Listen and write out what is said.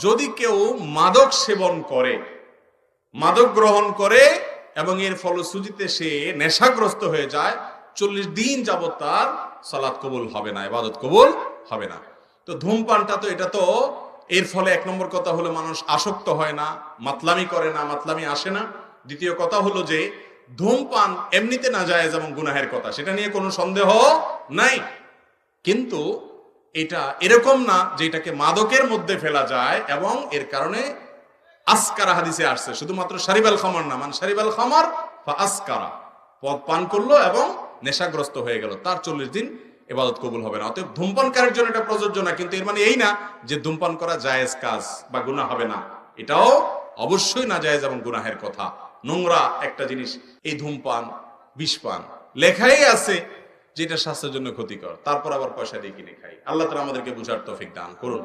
যদি কেউ মাদক সেবন করে, মাদক গ্রহণ করে এবং এর ফলশ্রুতিতে সে নেশাগ্রস্ত হয়ে যায়, 40 দিন যাবত তার সালাত কবুল হবে না, ইবাদত কবুল হবে না। তো ধূমপানটা তো এটা তো এর ফলে এক নম্বর কথা হলো মানুষ আসক্ত হয় না, মাতলামি করে না, মাতলামি আসে না। দ্বিতীয় কথা হলো যে ধূমপান এমনিতে নাজায়েজ এবং গুনাহের কথা, সেটা নিয়ে কোনো সন্দেহ নাই। কিন্তু এটা এরকম না যে এটাকে মাদকের মধ্যে ফেলা যায় এবং এর কারণে আসকারা হাদিসে আসছে শুধুমাত্র শারিবাল খামার না, মানে শারিবাল খামার বা আসকারা, পদ পান করলো এবং নেশাগ্রস্ত হয়ে গেল, তার 40 দিন ইবাদত কবুল হবে না। অতএব ধূমপানকারীর জন্য এটা প্রযোজ্য না, কিন্তু এর মানে এই না যে ধূমপান করা জায়েজ কাজ বা গুনাহ হবে না। এটাও অবশ্যই না জায়েজ এবং গুনাহের কথা, নোংরা একটা জিনিস এই ধূমপান, বিষপান। লেখাই আছে যেটা স্বাস্থ্যের জন্য ক্ষতিকর, তারপর আবার পয়সা দিয়ে কিনে খাই। আল্লাহ তাআলা আমাদেরকে বুঝার তৌফিক দান করুন।